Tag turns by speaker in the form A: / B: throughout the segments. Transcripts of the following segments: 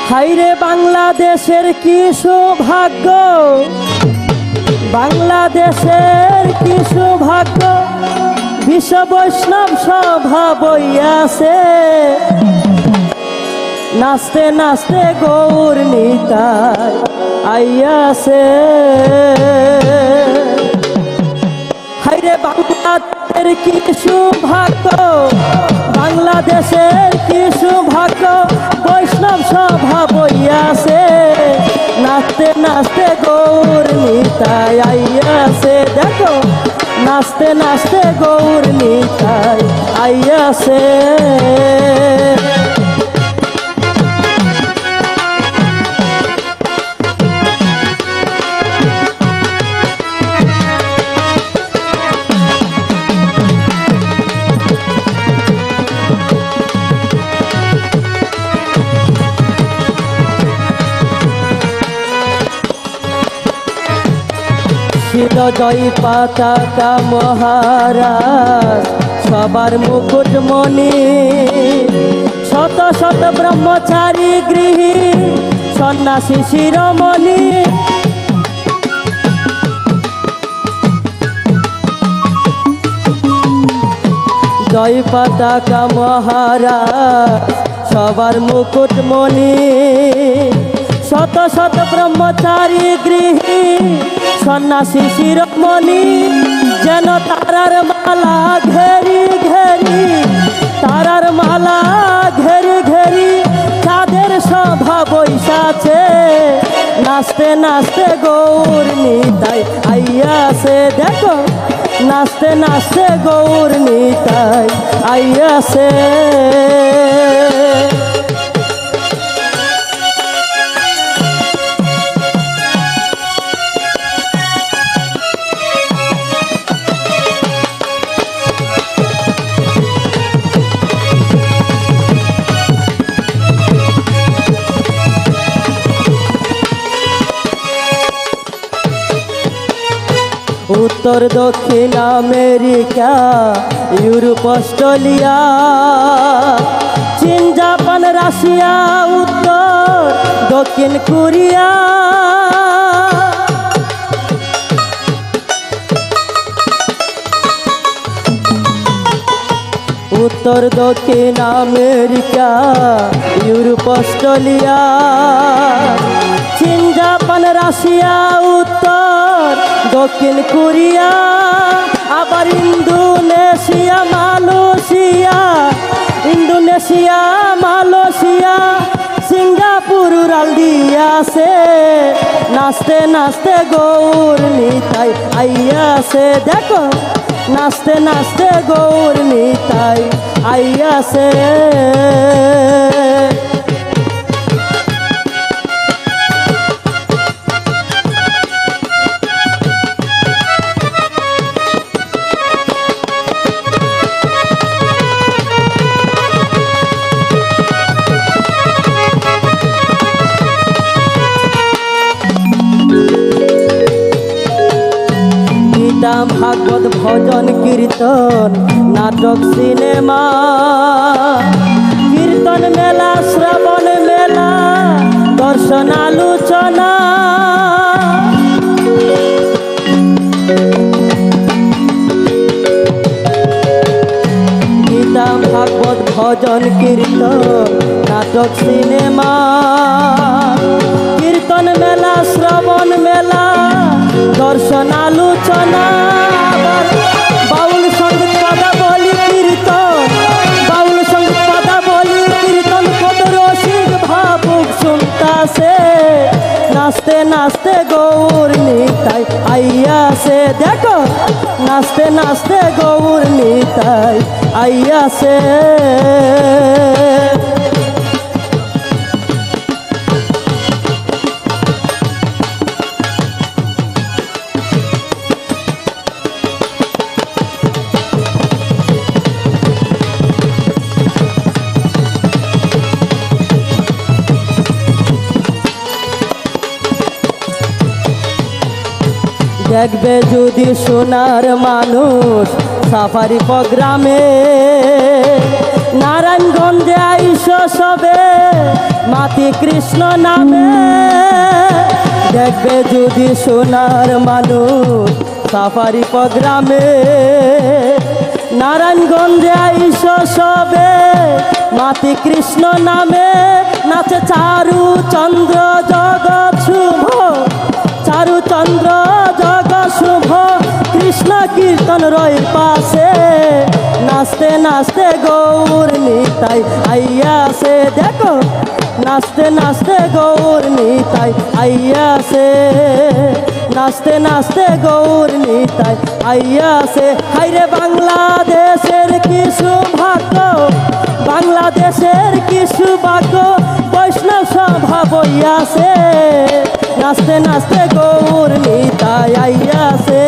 A: হাইরে বাংলাদেশের কি সৌভাগ্য, বাংলাদেশের কি সৌভাগ্য, বিশ্ব বৈষ্ণব সভা বইয়াছে। নাচতে নাচতে গৌর নিতাই আইয়াছে। হাইরে বাংলাদেশের কি সৌভাগ্য, বাংলাদেশের কি সৌভাগ্য, বৈষ্ণব সভা বইয়াছে। নাচতে নাচতে গৌর নিতাই আইয়াছে। দেখো নাচতে নাচতে গৌর নিতাই আইয়াছে। ছিল জয় পতাকা মহারাজ সবার মুকুটমণি, শত শত ব্রহ্মচারী গৃহী সন্ন্যাসী শিরোমণি। জয় পতাকা মহারাজ সবার মুকুটমণি, শত শত ব্রহ্মচারী গৃহী সন্ন্যাসী শিরোমণি। যেন তারার মালা ঘেরি ঘেরি, তারার মালা ঘেরি ঘেরি চাঁদের সভা বৈশাছে। নাচতে নাচতে গৌর নিতাই আইয়াছে। দেখো নাচতে নাচতে গৌর নিতাই আইয়াছে। উত্তর দক্ষিণ আমেরিকা, ইউরোপ, অস্ট্রেলিয়া, চীন, জাপান, রাশিয়া, উত্তর দক্ষিণ কোরিয়া। উত্তর দক্ষিণ আমেরিকা, ইউরোপ, অস্ট্রেলিয়া, চীন, জাপান, রাশিয়া, উত্তর দক্ষিণ কোরিয়া। আবার Indonesia, Malaysia, Indonesia, Malaysia, Singapore উড়াল দিয়াছে। নাচতে নাচতে গৌর নিতাই আইয়াছে। দেখো নাচতে নাচতে গৌর নিতাই আইয়াছে। ভাগবত ভজন কীর্তন নাটক সিনেমা, কীর্তন মেলা, শ্রবণ মেলা, দর্শন আলোচনা। গীতা ভাগবত ভজন কীর্তন নাটক সিনেমা, কীর্তন মেলা, শ্রবণ মেলা, দর্শন আলোচনা। আবার বাউল সঙ্গীত পদা বলি কীর্তন, বাউল সঙ্গীত পদা বলি কীর্তন, কত রসিক ভাবুক শুনতাছে। নাচতে নাচতে গৌর নিতাই আইয়াছে। দেখো নাচতে নাচতে গৌর নিতাই আইয়াছে। দেখবে যদি সোনার মানুষ সাফারি প্রোগ্রামে, নারায়ণগঞ্জে আইসো সবে মাতি কৃষ্ণ নামে। দেখবে যদি সোনার মানুষ সাফারি প্রোগ্রামে, নারায়ণগঞ্জে আইস সবে মাতি কৃষ্ণ নামে। নাচে চারু চন্দ্র জগৎ শুভ, চারু চন্দ্র জগৎ শুভ, কৃষ্ণ কীর্তন রয় পাশে। নাচতে নাচতে গৌর নিতাই আইয়াছে, দেখো নাচতে নাচতে গৌর নিতাই আইয়াছে, নাচতে নাচতে গৌর নিতাই আইয়াছে। হাইরে বাংলাদেশের কি সৌভাগ্য, বাংলাদেশের কি সৌভাগ্য, বৈষ্ণব সভা বইয়াছে। নাচতে নাচতে গৌর নিতাই আইয়াছে,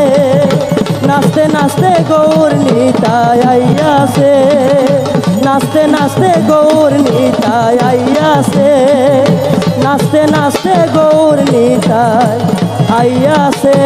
A: নাচতে নাচতে গৌর নিতাই আইয়াছে, নাচতে নাচতে গৌর নিতাই আইয়াছে, নাচতে নাচতে গৌর নিতাই আইয়াছে।